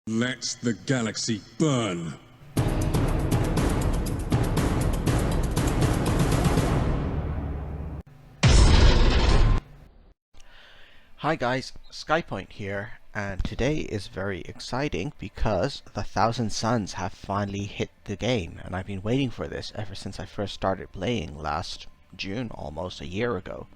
Let the galaxy burn. Hi guys, Skypoint here, and today is very exciting because the Thousand Suns have finally hit the game, and I've been waiting for this ever since I first started playing last June, almost a year ago.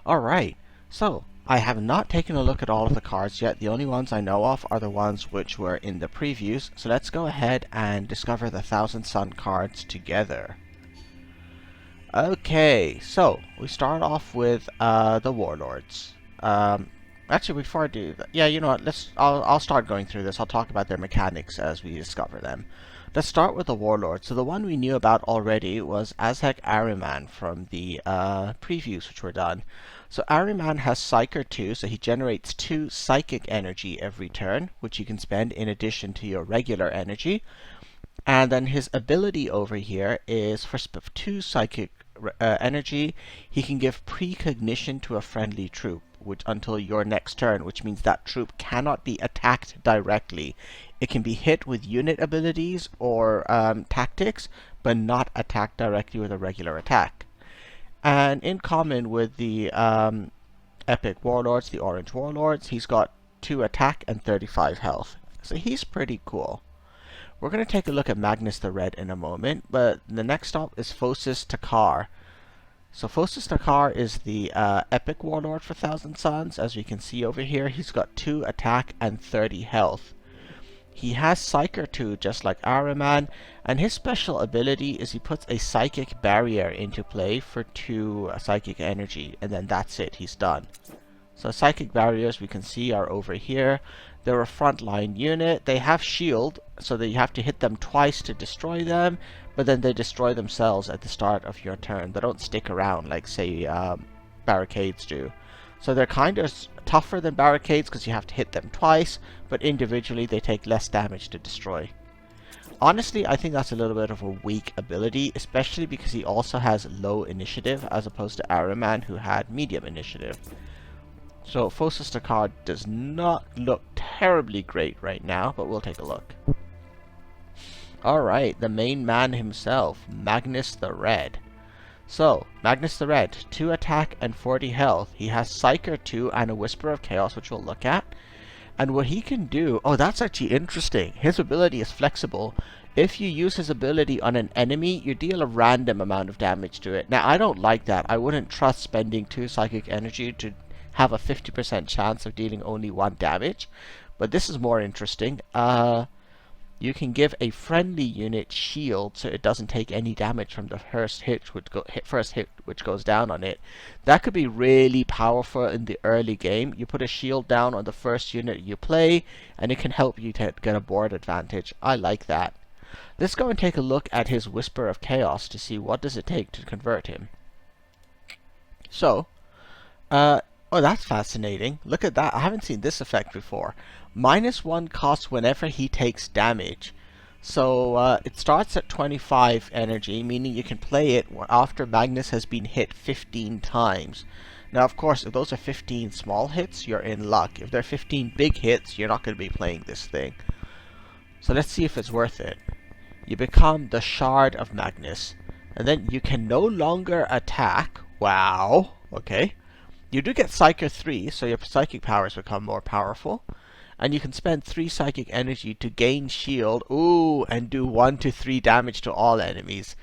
Alright, so I have not taken a look at all of the cards yet. The only ones I know of are the ones which were in the previews, so let's go ahead and discover the Thousand Sun cards together. Okay, so we start off with the Warlords. Actually, before I do that, yeah, you know what, I'll start going through this. I'll talk about their mechanics as we discover them. Let's start with the Warlord. So the one we knew about already was Aztec Ahriman from the previews which were done. So Ahriman has Psyker 2, so he generates 2 psychic energy every turn, which you can spend in addition to your regular energy. And then his ability over here is for 2 psychic energy, he can give precognition to a friendly troop until your next turn, which means that troop cannot be attacked directly. It can be hit with unit abilities or tactics, but not attacked directly with a regular attack. And in common with the Epic Warlords, the Orange Warlords, he's got 2 attack and 35 health. So he's pretty cool. We're going to take a look at Magnus the Red in a moment, but the next stop is Phosis Takar. So Phosis Takar is the Epic Warlord for Thousand Suns. As we can see over here, he's got 2 attack and 30 health. He has Psyker 2 just like Ahriman, and his special ability is he puts a psychic barrier into play for 2 psychic energy, and then that's it, he's done. So psychic barriers we can see are over here. They're a frontline unit. They have shield, so that you have to hit them twice to destroy them, but then they destroy themselves at the start of your turn. They don't stick around like, say, barricades do. So they're kind of tougher than barricades because you have to hit them twice, but individually they take less damage to destroy. Honestly, I think that's a little bit of a weak ability, especially because he also has low initiative as opposed to Ahriman, who had medium initiative. So Phosis Takar does not look terribly great right now, but we'll take a look. Alright, the main man himself, Magnus the Red. So, Magnus the Red, 2 attack and 40 health. He has Psyker 2 and a Whisper of Chaos, which we'll look at. And what he can do, oh, that's actually interesting. His ability is flexible. If you use his ability on an enemy, you deal a random amount of damage to it. Now, I don't like that. I wouldn't trust spending 2 psychic energy to have a 50% chance of dealing only 1 damage, but this is more interesting. You can give a friendly unit shield so it doesn't take any damage from the first hit which goes down on it. That could be really powerful in the early game. You put a shield down on the first unit you play, and it can help you to get a board advantage. I like that. Let's go and take a look at his Whisper of Chaos to see what does it take to convert him. So, oh, that's fascinating. Look at that. I haven't seen this effect before. -1 cost whenever he takes damage. So it starts at 25 energy, meaning you can play it after Magnus has been hit 15 times. Now, of course, if those are 15 small hits, you're in luck. If they're 15 big hits, you're not going to be playing this thing. So let's see if it's worth it. You become the Shard of Magnus. And then you can no longer attack. Wow. Okay. You do get Psyker 3, so your psychic powers become more powerful. And you can spend 3 psychic energy to gain shield, ooh, and do 1 to 3 damage to all enemies.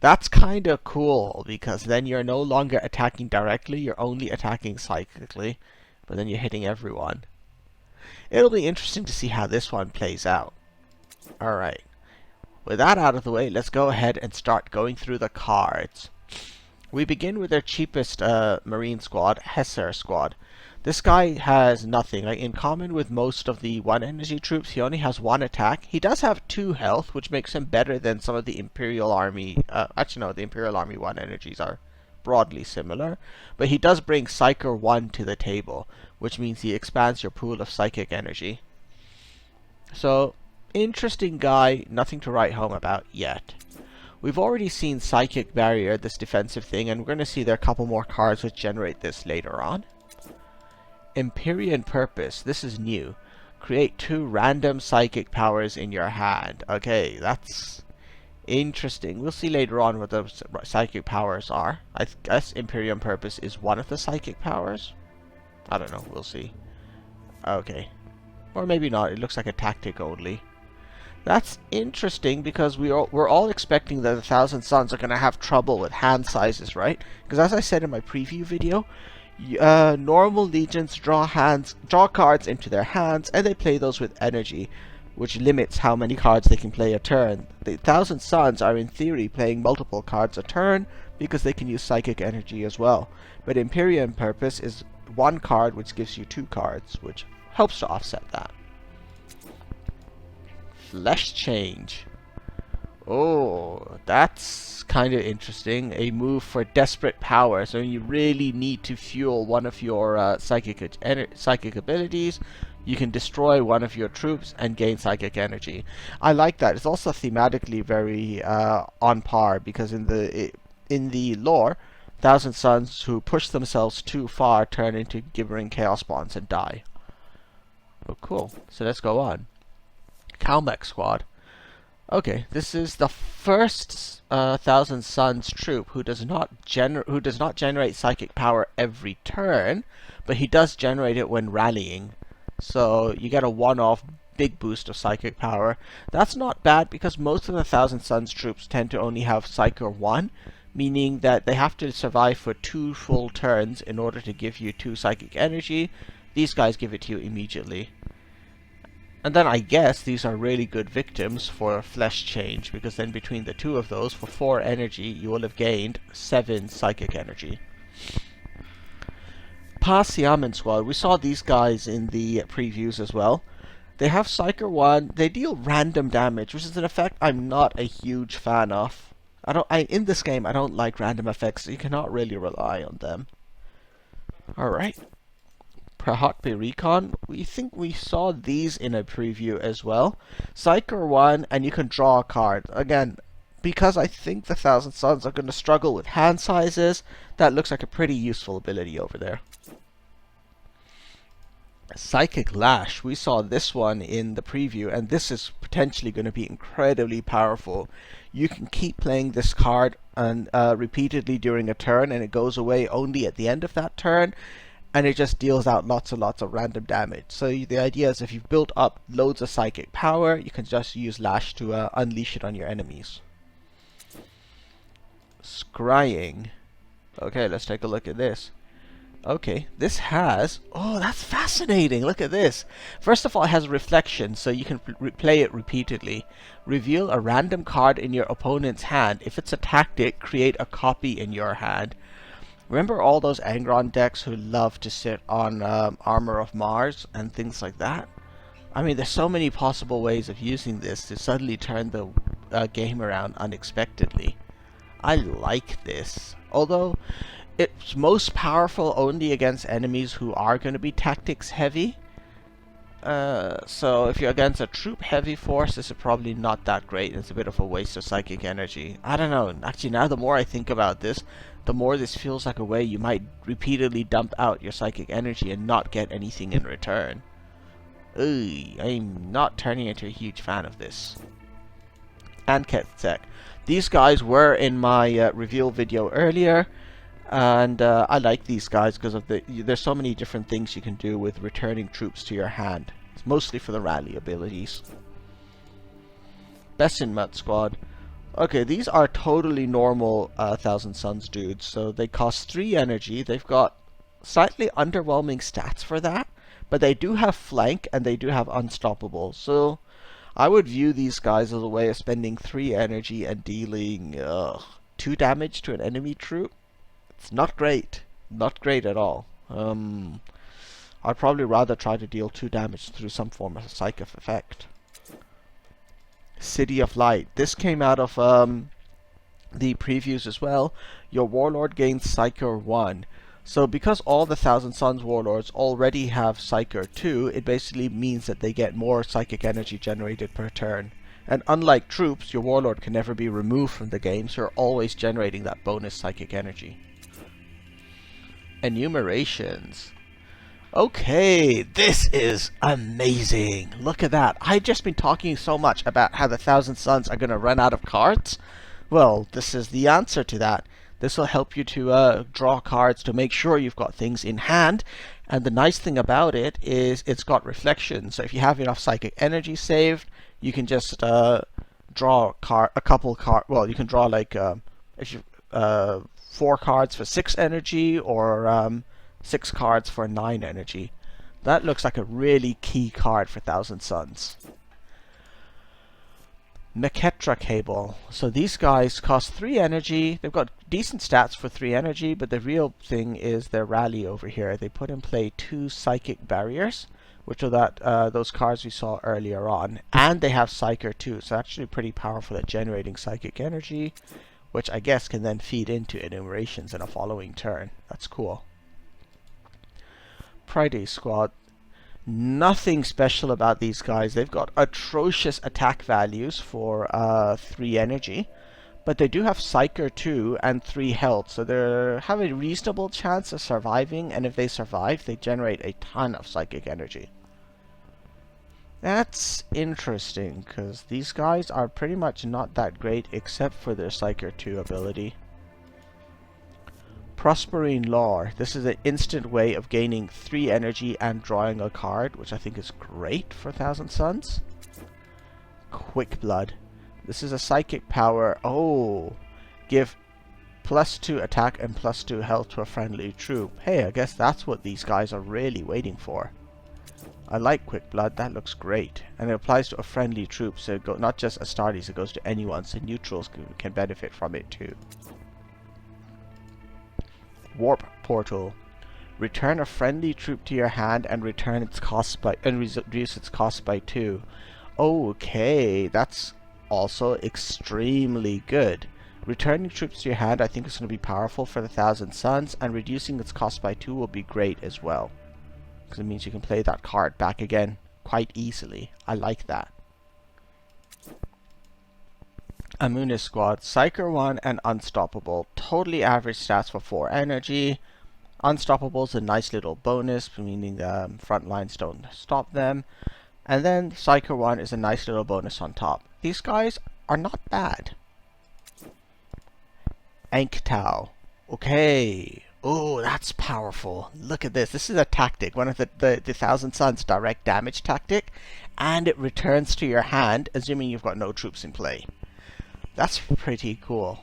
That's kind of cool, because then you're no longer attacking directly, you're only attacking psychically, but then you're hitting everyone. It'll be interesting to see how this one plays out. Alright, with that out of the way, let's go ahead and start going through the cards. We begin with their cheapest Marine squad, Horus Squad. This guy has nothing. Like, in common with most of the 1 energy troops, he only has 1 attack. He does have 2 health, which makes him better than some of the Imperial Army. Actually, no, the Imperial Army 1 energies are broadly similar. But he does bring Psyker 1 to the table, which means he expands your pool of psychic energy. So, interesting guy, nothing to write home about yet. We've already seen Psychic Barrier, this defensive thing, and we're going to see there are a couple more cards which generate this later on. Empyrean Purpose, this is new. Create 2 random psychic powers in your hand. Okay, that's interesting. We'll see later on what those psychic powers are. I guess Imperium Purpose is one of the psychic powers. I don't know. We'll see. Okay. Or maybe not. It looks like a tactic only. That's interesting because we're all expecting that the Thousand Sons are going to have trouble with hand sizes, right? Because as I said in my preview video, normal legions draw cards into their hands, and they play those with energy, which limits how many cards they can play a turn. The Thousand Sons are in theory playing multiple cards a turn because they can use psychic energy as well. But Imperium Purpose is 1 card which gives you 2 cards, which helps to offset that. Flesh Change. Oh, that's kind of interesting. A move for desperate power. So you really need to fuel one of your psychic abilities. You can destroy one of your troops and gain psychic energy. I like that. It's also thematically very on par because in the lore, Thousand Sons who push themselves too far turn into gibbering chaos bonds and die. Oh, cool. So let's go on. Kalmec Squad. Okay, this is the first Thousand Sons troop who does not generate psychic power every turn, but he does generate it when rallying. So you get a one-off big boost of psychic power. That's not bad because most of the Thousand Sons troops tend to only have Psyker 1, meaning that they have to survive for 2 full turns in order to give you 2 psychic energy. These guys give it to you immediately. And then I guess these are really good victims for Flesh Change, because then between the 2 of those, for 4 energy, you will have gained 7 psychic energy. Siren Squad. We saw these guys in the previews as well. They have Psyker 1. They deal random damage, which is an effect I'm not a huge fan of. In this game, I don't like random effects, so you cannot really rely on them. Alright. Prahatpi Recon, we think we saw these in a preview as well. Psyker 1, and you can draw a card. Again, because I think the Thousand Sons are going to struggle with hand sizes, that looks like a pretty useful ability over there. Psychic Lash, we saw this one in the preview, and this is potentially going to be incredibly powerful. You can keep playing this card and repeatedly during a turn, and it goes away only at the end of that turn. And it just deals out lots and lots of random damage. So the idea is if you've built up loads of psychic power, you can just use Lash to unleash it on your enemies. Scrying. Okay, let's take a look at this. Okay, this has... Oh, that's fascinating! Look at this! First of all, it has reflection, so you can play it repeatedly. Reveal a random card in your opponent's hand. If it's a tactic, create a copy in your hand. Remember all those Angron decks who love to sit on Armor of Mars and things like that? I mean, there's so many possible ways of using this to suddenly turn the game around unexpectedly. I like this. Although, it's most powerful only against enemies who are going to be tactics heavy. So if you're against a troop heavy force, this is probably not that great. It's a bit of a waste of psychic energy. I don't know. Actually, now the more I think about this, the more this feels like a way you might repeatedly dump out your psychic energy and not get anything in return. Ugh, I'm not turning into a huge fan of this. And Ketzek. These guys were in my reveal video earlier, and I like these guys because of there's so many different things you can do with returning troops to your hand. It's mostly for the rally abilities. Sekhmet Squad. Okay, these are totally normal Thousand Sons dudes. So they cost 3 energy. They've got slightly underwhelming stats for that, but they do have flank and they do have unstoppable. So I would view these guys as a way of spending 3 energy and dealing 2 damage to an enemy troop. It's not great. Not great at all. I'd probably rather try to deal 2 damage through some form of a psychic effect. City of Light. This came out of the previews as well. Your Warlord gains Psyker 1. So because all the Thousand Sons Warlords already have Psyker 2, it basically means that they get more psychic energy generated per turn. And unlike troops, your Warlord can never be removed from the game, so you're always generating that bonus psychic energy. Enumerations. Okay, this is amazing. Look at that. I've just been talking so much about how the Thousand Sons are going to run out of cards. Well, this is the answer to that. This will help you to draw cards to make sure you've got things in hand. And the nice thing about it is it's got reflection. So if you have enough psychic energy saved, you can just draw a couple cards. Well, you can draw like if you 4 cards for 6 energy, or 6 cards for 9 energy. That looks like a really key card for Thousand Sons. Meketra Cable. So these guys cost 3 energy. They've got decent stats for 3 energy, but the real thing is their rally over here. They put in play 2 psychic barriers, which are those cards we saw earlier on. And they have Psyker too, so actually pretty powerful at generating psychic energy, which I guess can then feed into enumerations in a following turn. That's cool. Pride Squad. Nothing special about these guys. They've got atrocious attack values for 3 energy, but they do have Psyker 2 and 3 health, so they have a reasonable chance of surviving, and if they survive, they generate a ton of psychic energy. That's interesting, because these guys are pretty much not that great except for their Psyker 2 ability. Prospering Lore. This is an instant way of gaining 3 energy and drawing a card, which I think is great for Thousand Sons. Quick Blood. This is a psychic power. Oh, give +2 attack and +2 health to a friendly troop. Hey, I guess that's what these guys are really waiting for. I like Quick Blood. That looks great. And it applies to a friendly troop, so not just Astartes, it goes to anyone, so neutrals can benefit from it too. Warp Portal. Return a friendly troop to your hand and return its cost by reduce its cost by 2. Okay, that's also extremely good. Returning troops to your hand, I think, is going to be powerful for the Thousand Sons, and reducing its cost by 2 will be great as well, because it means you can play that card back again quite easily. I like that. Amunis Squad. Psyker 1 and Unstoppable. Totally average stats for 4 energy. Unstoppable is a nice little bonus, meaning front lines don't stop them. And then Psyker 1 is a nice little bonus on top. These guys are not bad. Anktau. Okay. Oh, that's powerful. Look at this. This is a tactic. One of the Thousand Sons direct damage tactic. And it returns to your hand, assuming you've got no troops in play. That's pretty cool.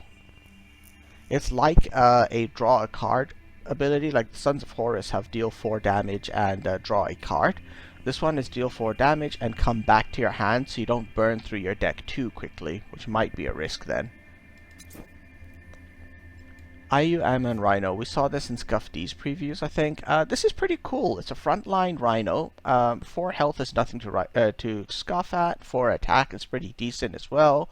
It's like a draw a card ability, like the Sons of Horus have deal 4 damage and draw a card. This one is deal 4 damage and come back to your hand, so you don't burn through your deck too quickly, which might be a risk then. IUM and Rhyno. We saw this in Scuff D's previews, I think. This is pretty cool. It's a frontline Rhyno. 4 health is nothing to scoff at. 4 attack is pretty decent as well.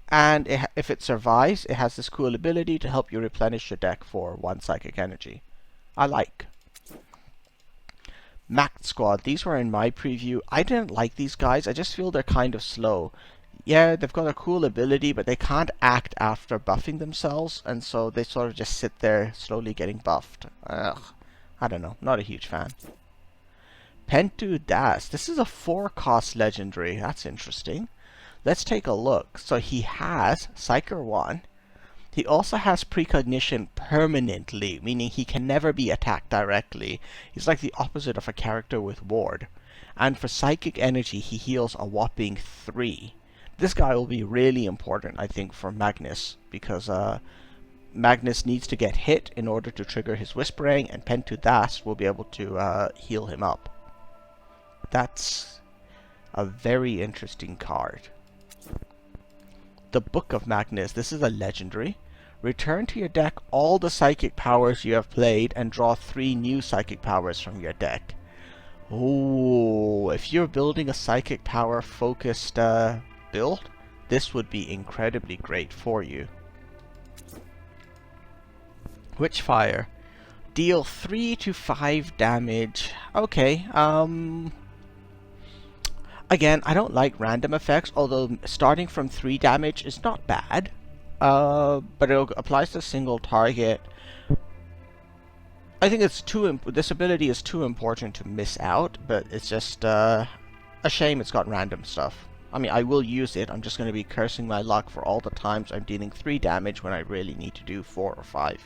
And if it survives, it has this cool ability to help you replenish your deck for 1 psychic energy. I like. Magnus Squad. These were in my preview. I didn't like these guys. I just feel they're kind of slow. Yeah, they've got a cool ability, but they can't act after buffing themselves, and so they sort of just sit there slowly getting buffed. Ugh. I don't know. Not a huge fan. Pentu Das. This is a 4-cost legendary. That's interesting. Let's take a look. So he has Psyker 1. He also has Precognition permanently, meaning he can never be attacked directly. He's like the opposite of a character with Ward. And for Psychic Energy, he heals a whopping 3. This guy will be really important, I think, for Magnus, because Magnus needs to get hit in order to trigger his Whispering, and Pentu Das will be able to heal him up. That's a very interesting card. The Book of Magnus. This is a legendary. Return to your deck all the psychic powers you have played and draw 3 new psychic powers from your deck. Oh, if you're building a psychic power focused build, this would be incredibly great for you. Witchfire. Deal 3 to 5 damage. Okay, again, I don't like random effects, although starting from 3 damage is not bad. But it applies to a single target. I think it's this ability is too important to miss out, but it's just a shame it's got random stuff. I mean, I will use it, I'm just going to be cursing my luck for all the times I'm dealing 3 damage when I really need to do 4 or 5.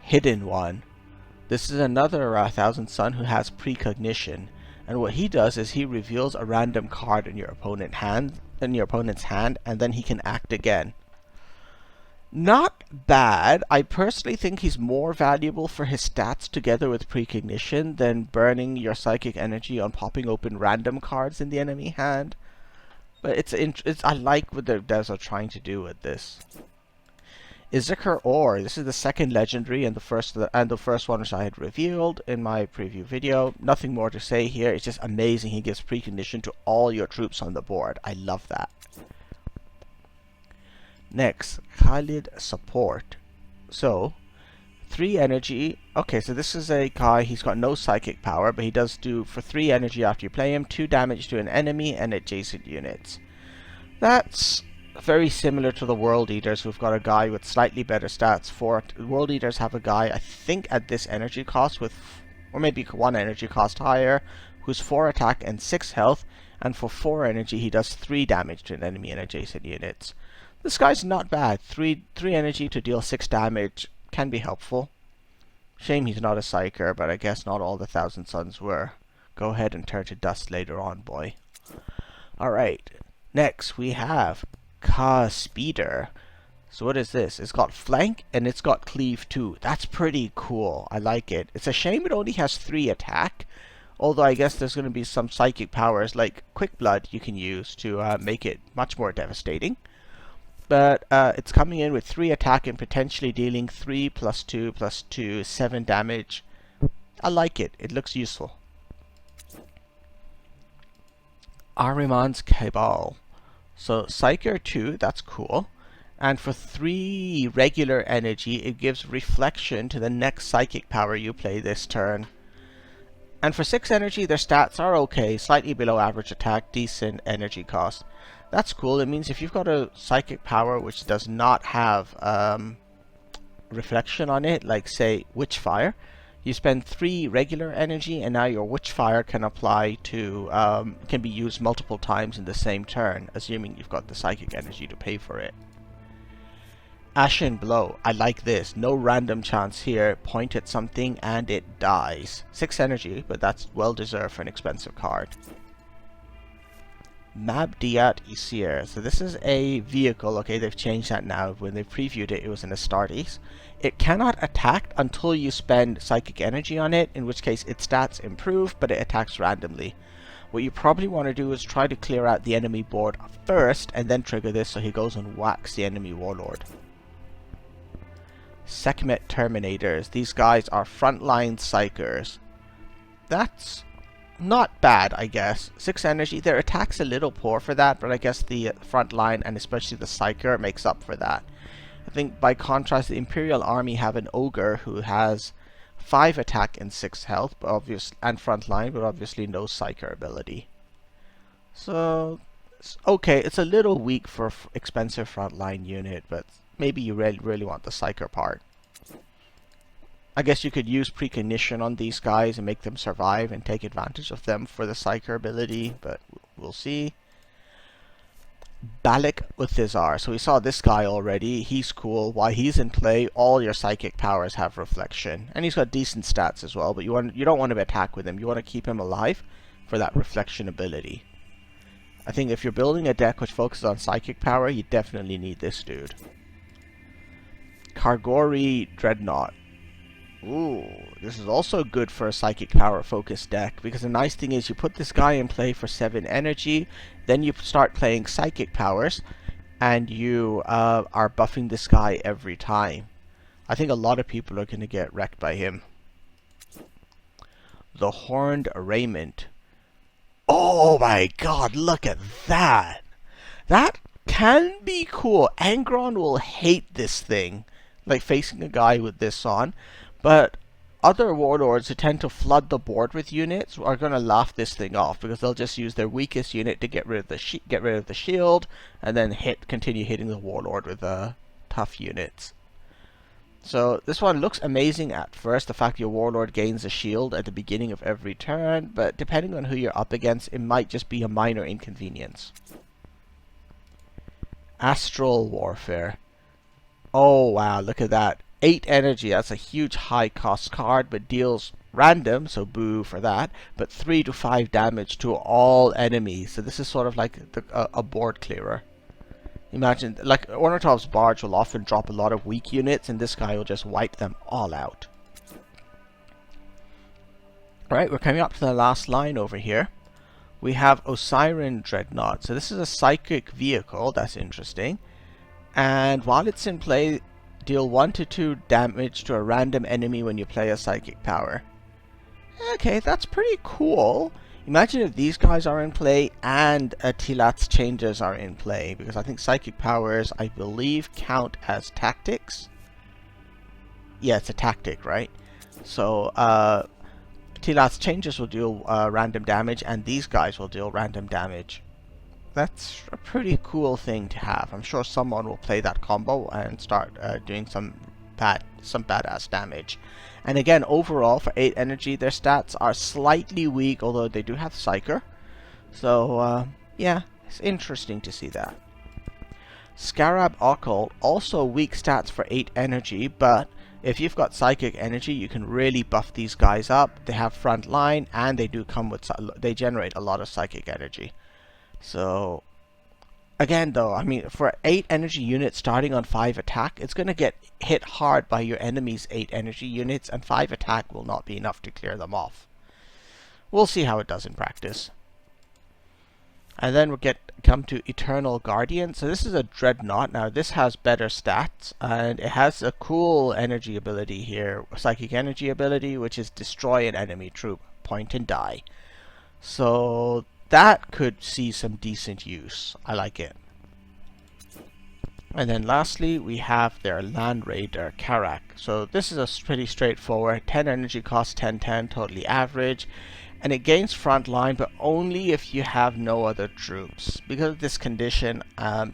Hidden One. This is another Thousand Sun who has precognition, and what he does is he reveals a random card in your opponent's hand, and then he can act again. Not bad. I personally think he's more valuable for his stats together with precognition than burning your psychic energy on popping open random cards in the enemy hand. But I like what the devs are trying to do with this. Issachar Ore. This is the second legendary and the first one which I had revealed in my preview video. Nothing more to say here. It's just amazing. He gives precognition to all your troops on the board. I love that. Next, Khalid Support. So, 3 energy. Okay, so this is a guy, he's got no psychic power, but he does do, for 3 energy after you play him, 2 damage to an enemy and adjacent units. That's very similar to the World Eaters, who've got a guy with slightly better stats. World Eaters have a guy, I think at this energy cost, or maybe 1 energy cost higher, who's 4 attack and 6 health, and for 4 energy he does 3 damage to an enemy and adjacent units. This guy's not bad. 3 energy to deal 6 damage can be helpful. Shame he's not a Psyker, but I guess not all the Thousand Suns were. Go ahead and turn to dust later on, boy. Alright, next we have Ka Speeder. So what is this? It's got flank and it's got cleave too. That's pretty cool. I like it. It's a shame it only has 3 attack. Although I guess there's going to be some psychic powers like Quick Blood you can use to make it much more devastating. But it's coming in with 3 attack and potentially dealing 3 plus 2 plus 2, 7 damage. I like it. It looks useful. Ahriman's Cabal. So Psyker 2, that's cool. And for 3 regular energy, it gives reflection to the next psychic power you play this turn. And for 6 energy, their stats are okay, slightly below average attack, decent energy cost. That's cool. It means if you've got a psychic power which does not have reflection on it, like say Witchfire, you spend 3 regular energy and now your Witchfire can apply to, can be used multiple times in the same turn, assuming you've got the psychic energy to pay for it. Ashen Blow. I like this. No random chance here. Point at something and it dies. 6 energy, but that's well deserved for an expensive card. Mabdiat Isir. So this is a vehicle. Okay, they've changed that now. When they previewed it, it was in Astartes. It cannot attack until you spend psychic energy on it, in which case its stats improve, but it attacks randomly. What you probably want to do is try to clear out the enemy board first, and then trigger this so he goes and whacks the enemy warlord. Sekhmet Terminators. These guys are frontline psychers. That's not bad, I guess. 6 energy. Their attack's a little poor for that, but I guess the front line and especially the Psyker makes up for that. I think by contrast, the Imperial Army have an Ogre who has 5 attack and 6 health, but and front line, but obviously no Psyker ability. So, okay, it's a little weak for expensive frontline unit, but maybe you really want the Psyker part. I guess you could use precognition on these guys and make them survive and take advantage of them for the Psyker ability, but we'll see. Balak Uthizar. So we saw this guy already. He's cool. While he's in play, all your psychic powers have reflection. And he's got decent stats as well, but you don't want to attack with him. You want to keep him alive for that reflection ability. I think if you're building a deck which focuses on psychic power, you definitely need this dude. Gory Dreadnought. Ooh, this is also good for a psychic power focused deck, because the nice thing is you put this guy in play for 7 energy, then you start playing psychic powers, and you are buffing this guy every time. I think a lot of people are going to get wrecked by him. The Horned Raiment. Oh my god, look at that! That can be cool. Angron will hate this thing, like facing a guy with this on. But other warlords who tend to flood the board with units are going to laugh this thing off, because they'll just use their weakest unit to get rid of the shield, and then continue hitting the warlord with tough units. So this one looks amazing at first, the fact your Warlord gains a shield at the beginning of every turn, but depending on who you're up against, it might just be a minor inconvenience. Astral Warfare. Oh wow, look at that. 8 energy, that's a huge high cost card, but deals random, so boo for that, but 3 to 5 damage to all enemies. So this is sort of like a board clearer. Imagine, like, Ornithop's Barge will often drop a lot of weak units, and this guy will just wipe them all out. Alright, we're coming up to the last line over here. We have Siren Dreadnought. So this is a psychic vehicle, that's interesting. And while it's in play, deal 1 to 2 damage to a random enemy when you play a psychic power. Okay, that's pretty cool. Imagine if these guys are in play and Tilat's changes are in play, because I think psychic powers, I believe, count as tactics. Yeah, it's a tactic, right? So Tilat's changes will deal random damage, and these guys will deal random damage. That's a pretty cool thing to have. I'm sure someone will play that combo and start doing some badass damage. And again, overall, for 8 energy, their stats are slightly weak, although they do have Psyker. So, yeah, it's interesting to see that. Scarab Occult, also weak stats for 8 energy, but if you've got Psychic energy, you can really buff these guys up. They have front line, and they do come with, they generate a lot of Psychic energy. So, again though, I mean, for 8 energy units starting on 5 attack, it's going to get hit hard by your enemy's 8 energy units, and 5 attack will not be enough to clear them off. We'll see how it does in practice. And then we'll come to Eternal Guardian. So this is a Dreadnought. Now this has better stats, and it has a cool energy ability here, Psychic energy ability, which is destroy an enemy troop, point and die. So that could see some decent use. I like it. And then lastly, we have their Land Raider, Karak. So this is a pretty straightforward 10 energy cost, 10-10, totally average. And it gains front line, but only if you have no other troops. Because of this condition,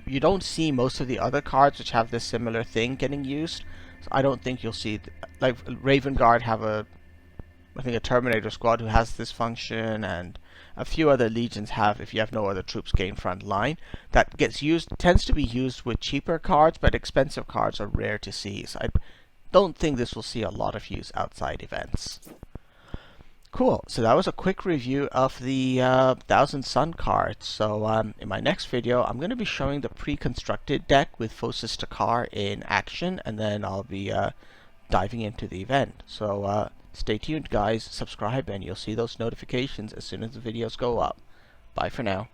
you don't see most of the other cards which have this similar thing getting used. So I don't think you'll see, like Raven Guard have I think a Terminator squad who has this function, and a few other legions have, if you have no other troops, gain front line. That gets used, tends to be used with cheaper cards, but expensive cards are rare to see. So I don't think this will see a lot of use outside events. Cool, so that was a quick review of the Thousand Sun cards. So in my next video, I'm going to be showing the pre-constructed deck with Phocis Takar in action, and then I'll be diving into the event. So stay tuned guys, subscribe, and you'll see those notifications as soon as the videos go up. Bye for now.